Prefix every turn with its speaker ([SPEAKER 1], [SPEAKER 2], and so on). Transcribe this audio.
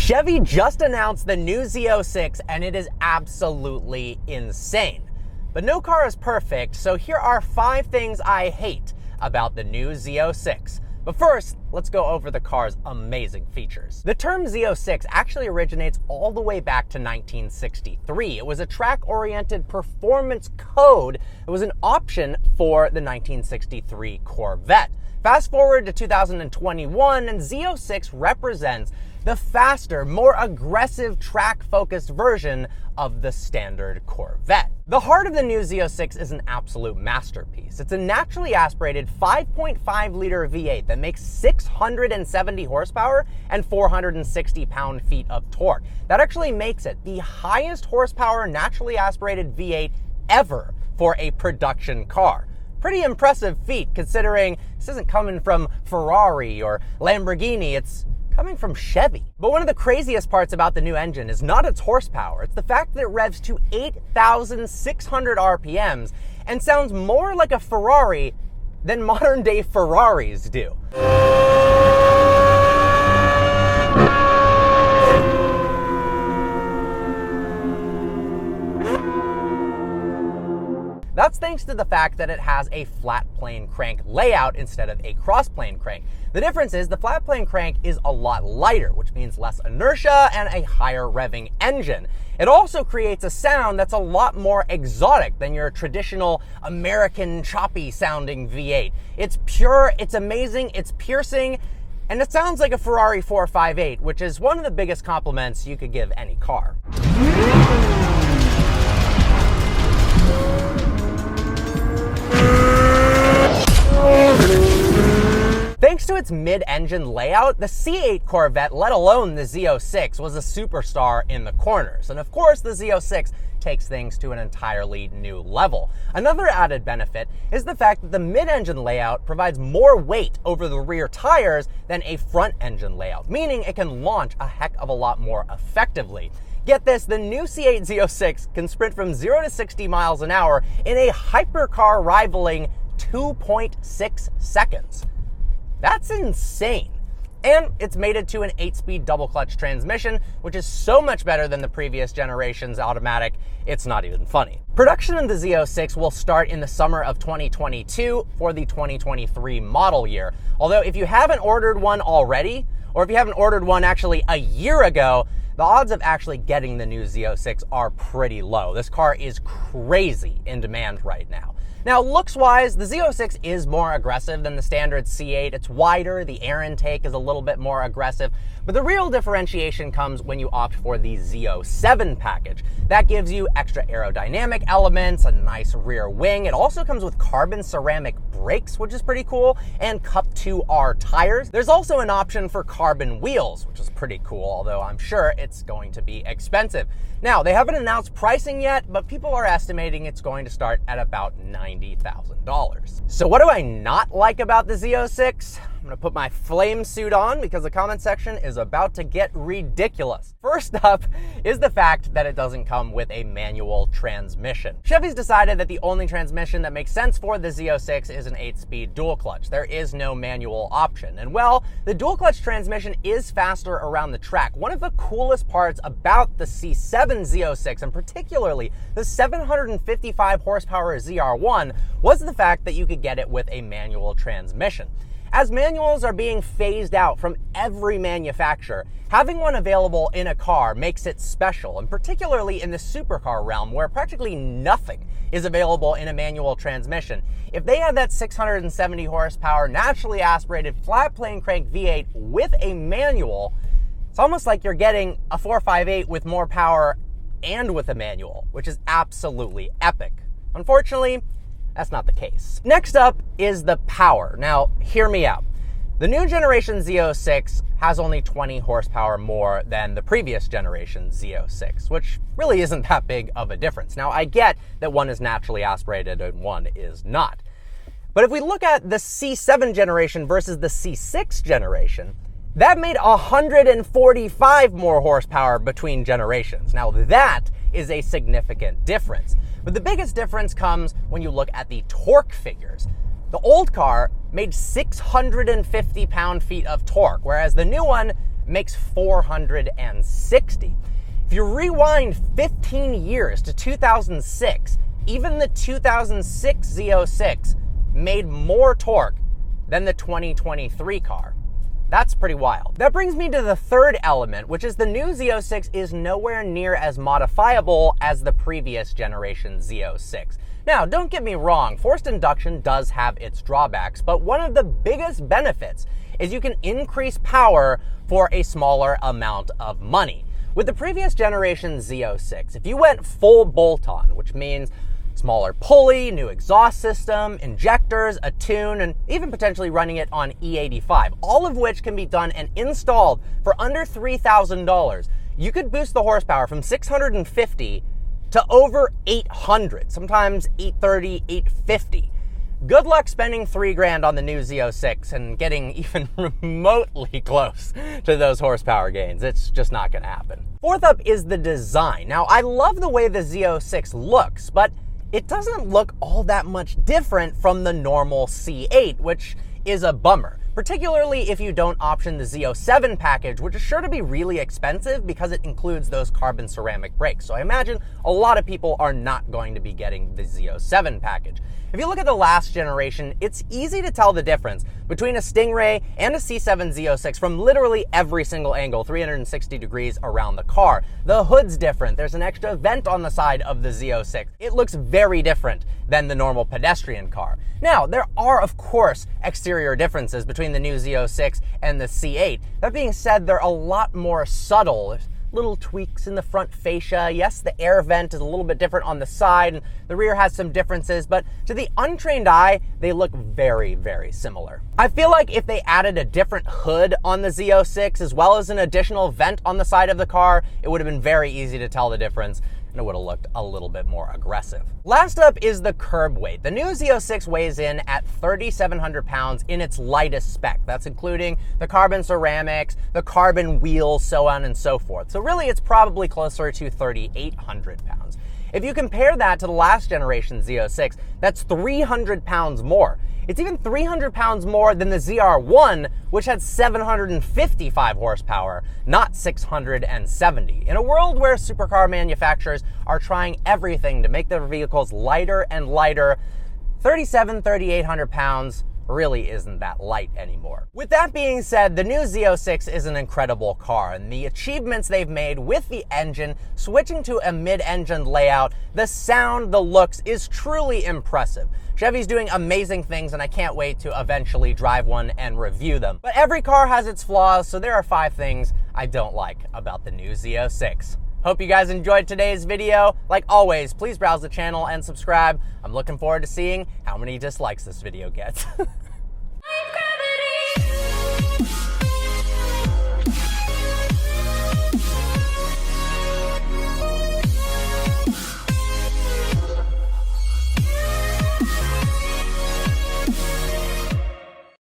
[SPEAKER 1] Chevy just announced the new Z06 and it is absolutely insane. But no car is perfect, so here are 5 things I hate about the new Z06. But first, let's go over the car's amazing features. The term Z06 actually originates all the way back to 1963. It was a track-oriented performance code. It was an option for the 1963 Corvette. Fast forward to 2021, and Z06 represents the faster, more aggressive track-focused version of the standard Corvette. The heart of the new Z06 is an absolute masterpiece. It's a naturally aspirated 5.5-liter V8 that makes 670 horsepower and 460 pound-feet of torque. That actually makes it the highest horsepower naturally aspirated V8 ever for a production car. Pretty impressive feat considering this isn't coming from Ferrari or Lamborghini, it's coming from Chevy. But one of the craziest parts about the new engine is not its horsepower, it's the fact that it revs to 8,600 RPMs and sounds more like a Ferrari than modern day Ferraris do. That's thanks to the fact that it has a flat plane crank layout instead of a cross plane crank. The difference is the flat plane crank is a lot lighter, which means less inertia and a higher revving engine. It also creates a sound that's a lot more exotic than your traditional American choppy sounding V8. It's pure, it's amazing, it's piercing, and it sounds like a Ferrari 458, which is one of the biggest compliments you could give any car. Thanks to its mid-engine layout, the C8 Corvette, let alone the Z06, was a superstar in the corners. And of course, the Z06 takes things to an entirely new level. Another added benefit is the fact that the mid-engine layout provides more weight over the rear tires than a front-engine layout, meaning it can launch a heck of a lot more effectively. Get this, the new C8 Z06 can sprint from 0 to 60 miles an hour in a hypercar rivaling 2.6 seconds. That's insane. And it's mated to an 8-speed double clutch transmission, which is so much better than the previous generation's automatic, it's not even funny. Production of the Z06 will start in the summer of 2022 for the 2023 model year. Although if you haven't ordered one already, or if you haven't ordered one actually a year ago, the odds of actually getting the new Z06 are pretty low. This car is crazy in demand right now. Now, looks-wise, the Z06 is more aggressive than the standard C8. It's wider, the air intake is a little bit more aggressive, but the real differentiation comes when you opt for the Z07 package. That gives you extra aerodynamic elements, a nice rear wing. It also comes with carbon ceramic brakes, which is pretty cool, and Cup 2R tires. There's also an option for carbon wheels, which is pretty cool, although I'm sure it's going to be expensive. Now, they haven't announced pricing yet, but people are estimating it's going to start at about $90,000. So what do I not like about the Z06? I'm gonna put my flame suit on because the comment section is about to get ridiculous. First up is the fact that it doesn't come with a manual transmission. Chevy's decided that the only transmission that makes sense for the Z06 is an 8-speed dual clutch. There is no manual option. And well, the dual clutch transmission is faster around the track. One of the coolest parts about the C7 Z06, and particularly the 755 horsepower ZR1, was the fact that you could get it with a manual transmission. As manuals are being phased out from every manufacturer, having one available in a car makes it special, and particularly in the supercar realm where practically nothing is available in a manual transmission. If they have that 670 horsepower naturally aspirated flat plane crank V8 with a manual, it's almost like you're getting a 458 with more power and with a manual, which is absolutely epic. Unfortunately, that's not the case. Next up is the power. Now, hear me out. The new generation Z06 has only 20 horsepower more than the previous generation Z06, which really isn't that big of a difference. Now, I get that one is naturally aspirated and one is not. But if we look at the C7 generation versus the C6 generation, that made 145 more horsepower between generations. Now, that is a significant difference. But the biggest difference comes when you look at the torque figures. The old car made 650 pound-feet of torque, whereas the new one makes 460. If you rewind 15 years to 2006, even the 2006 Z06 made more torque than the 2023 car. That's pretty wild. That brings me to the third element, which is the new Z06 is nowhere near as modifiable as the previous generation Z06. Now, don't get me wrong, forced induction does have its drawbacks, but one of the biggest benefits is you can increase power for a smaller amount of money. With the previous generation Z06, if you went full bolt-on, which means smaller pulley, new exhaust system, injectors, a tune, and even potentially running it on E85, all of which can be done and installed for under $3,000, you could boost the horsepower from 650 to over 800, sometimes 830, 850. Good luck spending $3,000 on the new Z06 and getting even remotely close to those horsepower gains. It's just not going to happen. Fourth up is the design. Now, I love the way the Z06 looks, but it doesn't look all that much different from the normal C8, which is a bummer, particularly if you don't option the Z07 package, which is sure to be really expensive because it includes those carbon ceramic brakes. So I imagine a lot of people are not going to be getting the Z07 package. If you look at the last generation, it's easy to tell the difference between a Stingray and a C7 Z06 from literally every single angle, 360 degrees around the car. The hood's different. There's an extra vent on the side of the Z06. It looks very different than the normal pedestrian car. Now, there are, of course, exterior differences between the new Z06 and the C8. That being said, they're a lot more subtle. There's little tweaks in the front fascia. Yes, the air vent is a little bit different on the side, and the rear has some differences, but to the untrained eye, they look very, very similar. I feel like if they added a different hood on the Z06, as well as an additional vent on the side of the car, it would have been very easy to tell the difference, and it would have looked a little bit more aggressive. Last up is the curb weight. The new Z06 weighs in at 3,700 pounds in its lightest spec. That's including the carbon ceramics, the carbon wheels, so on and so forth. So really, it's probably closer to 3,800 pounds. If you compare that to the last generation Z06, that's 300 pounds more. It's even 300 pounds more than the ZR1, which had 755 horsepower, not 670. In a world where supercar manufacturers are trying everything to make their vehicles lighter and lighter, 3,800 pounds really isn't that light anymore. With that being said, the new Z06 is an incredible car, and the achievements they've made with the engine, switching to a mid-engine layout, the sound, the looks is truly impressive. Chevy's doing amazing things, and I can't wait to eventually drive one and review them. But every car has its flaws, so there are 5 things I don't like about the new Z06. Hope you guys enjoyed today's video. Like always, please browse the channel and subscribe. I'm looking forward to seeing how many dislikes this video gets.